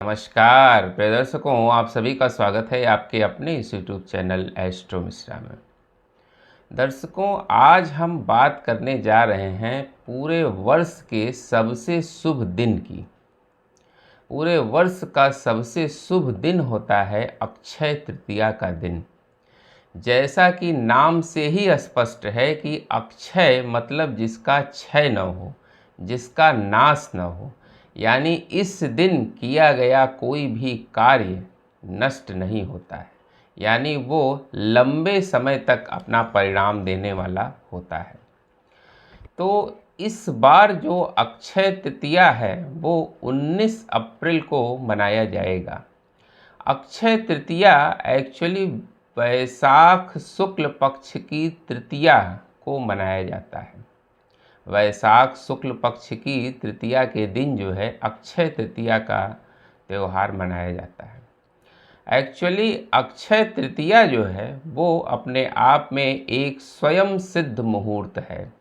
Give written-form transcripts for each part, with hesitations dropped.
नमस्कार प्रिय दर्शकों, आप सभी का स्वागत है आपके अपने इस यूट्यूब चैनल एस्ट्रो मिश्रा में। दर्शकों, आज हम बात करने जा रहे हैं पूरे वर्ष के सबसे शुभ दिन की। पूरे वर्ष का सबसे शुभ दिन होता है अक्षय तृतीया का दिन। जैसा कि नाम से ही स्पष्ट है कि अक्षय मतलब जिसका क्षय न हो, जिसका नाश न हो, यानी इस दिन किया गया कोई भी कार्य नष्ट नहीं होता है, यानी वो लंबे समय तक अपना परिणाम देने वाला होता है। तो इस बार जो अक्षय तृतीया है वो 19 अप्रैल को मनाया जाएगा। अक्षय तृतीया एक्चुअली वैशाख शुक्ल पक्ष की तृतीया को मनाया जाता है। वैशाख शुक्ल पक्ष की तृतीया के दिन जो है अक्षय तृतीया का त्यौहार मनाया जाता है। एक्चुअली अक्षय तृतीया जो है वो अपने आप में एक स्वयं सिद्ध मुहूर्त है।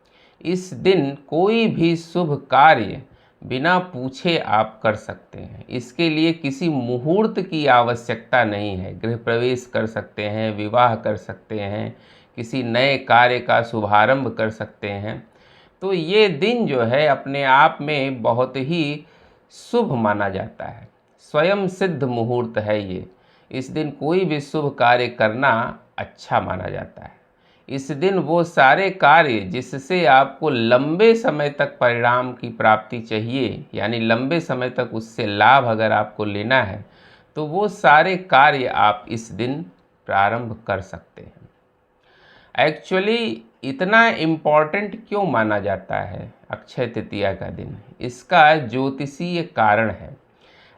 इस दिन कोई भी शुभ कार्य बिना पूछे आप कर सकते हैं। इसके लिए किसी मुहूर्त की आवश्यकता नहीं है। गृह प्रवेश कर सकते हैं, विवाह कर सकते हैं, किसी नए कार्य का शुभारंभ कर सकते हैं। तो ये दिन जो है अपने आप में बहुत ही शुभ माना जाता है। स्वयं सिद्ध मुहूर्त है ये। इस दिन कोई भी शुभ कार्य करना अच्छा माना जाता है। इस दिन वो सारे कार्य जिससे आपको लंबे समय तक परिणाम की प्राप्ति चाहिए, यानी लंबे समय तक उससे लाभ अगर आपको लेना है, तो वो सारे कार्य आप इस दिन प्रारंभ कर सकते हैं। एक्चुअली इतना इम्पॉर्टेंट क्यों माना जाता है अक्षय तृतीया का दिन? इसका ज्योतिषीय कारण है।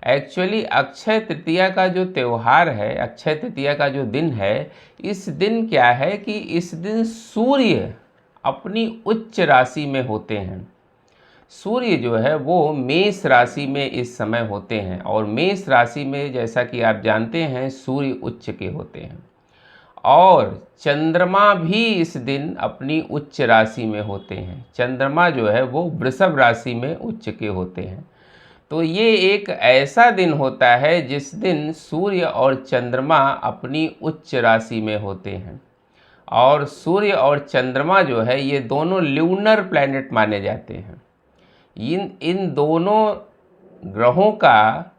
एक्चुअली अक्षय तृतीया का जो त्यौहार है, अक्षय तृतीया का जो दिन है, इस दिन क्या है कि इस दिन सूर्य अपनी उच्च राशि में होते हैं। सूर्य जो है वो मेष राशि में इस समय होते हैं, और मेष राशि में जैसा कि आप जानते हैं सूर्य उच्च के होते हैं। और चंद्रमा भी इस दिन अपनी उच्च राशि में होते हैं। चंद्रमा जो है वो वृषभ राशि में उच्च के होते हैं। तो ये एक ऐसा दिन होता है जिस दिन सूर्य और चंद्रमा अपनी उच्च राशि में होते हैं। और सूर्य और चंद्रमा जो है ये दोनों ल्यूनर प्लैनेट माने जाते हैं। इन दोनों ग्रहों का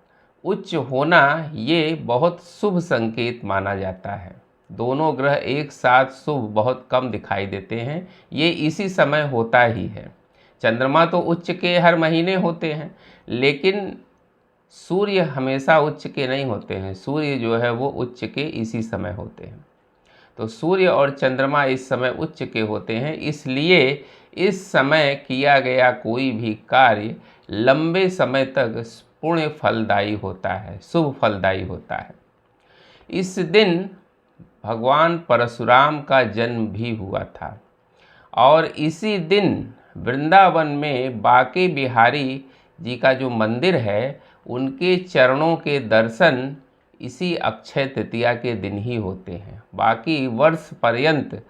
उच्च होना ये बहुत शुभ संकेत माना जाता है। दोनों ग्रह एक साथ शुभ बहुत कम दिखाई देते हैं। ये इसी समय होता ही है। चंद्रमा तो उच्च के हर महीने होते हैं, लेकिन सूर्य हमेशा उच्च के नहीं होते हैं। सूर्य जो है वो उच्च के इसी समय होते हैं। तो सूर्य और चंद्रमा इस समय उच्च के होते हैं, इसलिए इस समय किया गया कोई भी कार्य लंबे समय तक पुण्य फलदायी होता है, शुभ फलदायी होता है। इस दिन भगवान परशुराम का जन्म भी हुआ था, और इसी दिन वृंदावन में बांके बिहारी जी का जो मंदिर है, उनके चरणों के दर्शन इसी अक्षय तृतीया के दिन ही होते हैं। बाकी वर्ष पर्यंत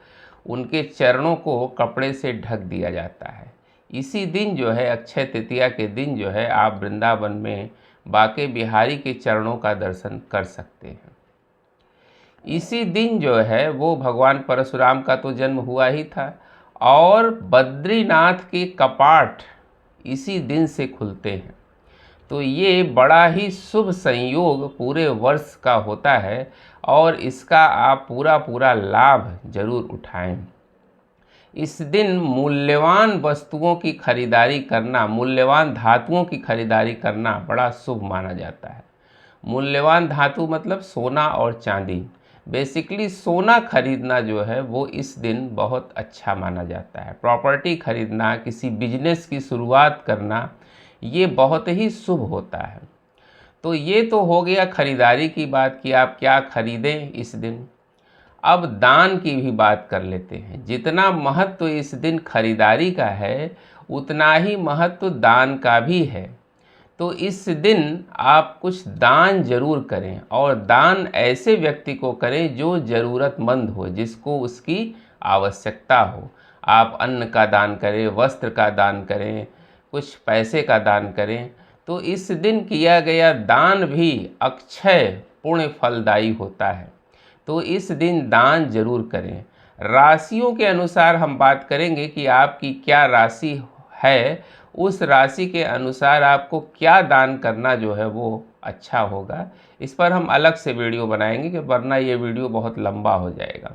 उनके चरणों को कपड़े से ढक दिया जाता है। इसी दिन जो है अक्षय तृतीया के दिन जो है आप वृंदावन में बांके बिहारी के चरणों का दर्शन कर सकते हैं। इसी दिन जो है वो भगवान परशुराम का तो जन्म हुआ ही था, और बद्रीनाथ के कपाट इसी दिन से खुलते हैं। तो ये बड़ा ही शुभ संयोग पूरे वर्ष का होता है, और इसका आप पूरा लाभ जरूर उठाएं। इस दिन मूल्यवान वस्तुओं की खरीदारी करना, मूल्यवान धातुओं की खरीदारी करना बड़ा शुभ माना जाता है। मूल्यवान धातु मतलब सोना और चांदी। बेसिकली सोना खरीदना जो है वो इस दिन बहुत अच्छा माना जाता है। प्रॉपर्टी खरीदना, किसी बिजनेस की शुरुआत करना, ये बहुत ही शुभ होता है। तो ये तो हो गया खरीदारी की बात कि आप क्या खरीदें इस दिन। अब दान की भी बात कर लेते हैं। जितना महत्व इस दिन खरीदारी का है, उतना ही महत्व दान का भी है। तो इस दिन आप कुछ दान जरूर करें, और दान ऐसे व्यक्ति को करें जो ज़रूरतमंद हो, जिसको उसकी आवश्यकता हो। आप अन्न का दान करें, वस्त्र का दान करें, कुछ पैसे का दान करें। तो इस दिन किया गया दान भी अक्षय पुण्य फलदायी होता है। तो इस दिन दान जरूर करें। राशियों के अनुसार हम बात करेंगे कि आपकी क्या राशि है, उस राशि के अनुसार आपको क्या दान करना जो है वो अच्छा होगा। इस पर हम अलग से वीडियो बनाएंगे कि वरना ये वीडियो बहुत लंबा हो जाएगा।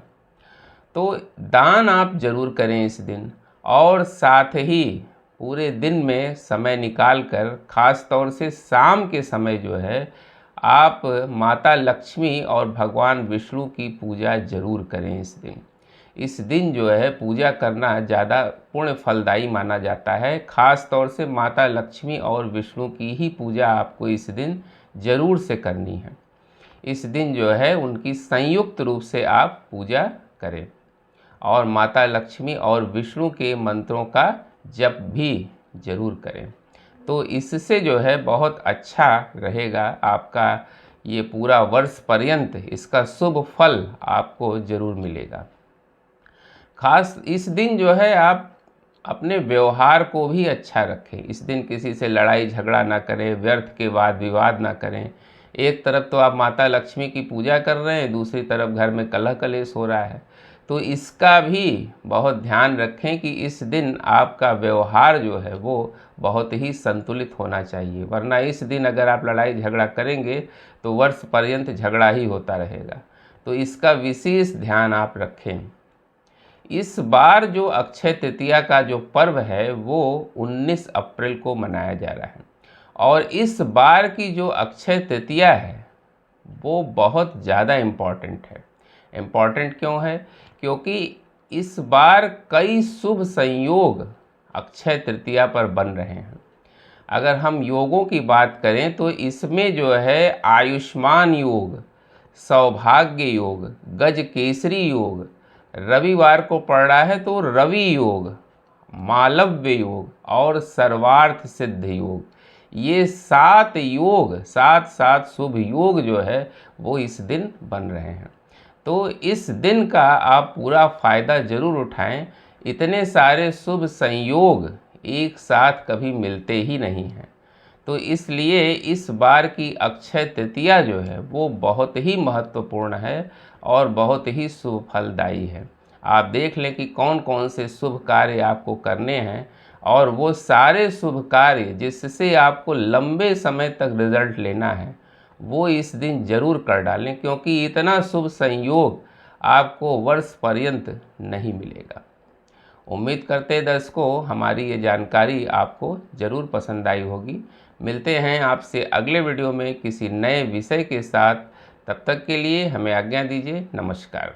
तो दान आप जरूर करें इस दिन, और साथ ही पूरे दिन में समय निकाल कर, ख़ास तौर से शाम के समय जो है, आप माता लक्ष्मी और भगवान विष्णु की पूजा जरूर करें इस दिन। इस दिन जो है पूजा करना ज़्यादा पुण्य फलदायी माना जाता है। ख़ास तौर से माता लक्ष्मी और विष्णु की ही पूजा आपको इस दिन ज़रूर से करनी है। इस दिन जो है उनकी संयुक्त रूप से आप पूजा करें और माता लक्ष्मी और विष्णु के मंत्रों का जप भी जरूर करें। तो इससे जो है बहुत अच्छा रहेगा आपका ये पूरा वर्ष पर्यंत, इसका शुभ फल आपको ज़रूर मिलेगा। खास इस दिन जो है आप अपने व्यवहार को भी अच्छा रखें। इस दिन किसी से लड़ाई झगड़ा ना करें, व्यर्थ के वाद विवाद ना करें। एक तरफ तो आप माता लक्ष्मी की पूजा कर रहे हैं, दूसरी तरफ घर में कलह कलेश हो रहा है। तो इसका भी बहुत ध्यान रखें कि इस दिन आपका व्यवहार जो है वो बहुत ही संतुलित होना चाहिए, वरना इस दिन अगर आप लड़ाई झगड़ा करेंगे तो वर्ष पर्यंत झगड़ा ही होता रहेगा। तो इसका विशेष ध्यान आप रखें। इस बार जो अक्षय तृतीया का जो पर्व है वो 19 अप्रैल को मनाया जा रहा है, और इस बार की जो अक्षय तृतीया है वो बहुत ज़्यादा इम्पॉर्टेंट है। इम्पॉर्टेंट क्यों है? क्योंकि इस बार कई शुभ संयोग अक्षय तृतीया पर बन रहे हैं। अगर हम योगों की बात करें तो इसमें जो है आयुष्मान योग, सौभाग्य योग, गज केसरी योग, रविवार को पड़ रहा है तो रवि योग, मालव्य योग और सर्वार्थ सिद्ध योग, ये 7 योग, 7 शुभ योग जो है वो इस दिन बन रहे हैं। तो इस दिन का आप पूरा फ़ायदा ज़रूर उठाएं। इतने सारे शुभ संयोग एक साथ कभी मिलते ही नहीं हैं। तो इसलिए इस बार की अक्षय तृतीया जो है वो बहुत ही महत्वपूर्ण है और बहुत ही शुभ फलदायी है। आप देख लें कि कौन कौन से शुभ कार्य आपको करने हैं, और वो सारे शुभ कार्य जिससे आपको लंबे समय तक रिजल्ट लेना है वो इस दिन जरूर कर डालें, क्योंकि इतना शुभ संयोग आपको वर्ष पर्यंत नहीं मिलेगा। उम्मीद करते हैं दर्शकों हमारी ये जानकारी आपको ज़रूर पसंद आई होगी। मिलते हैं आपसे अगले वीडियो में किसी नए विषय के साथ। तब तक के लिए हमें आज्ञा दीजिए। नमस्कार।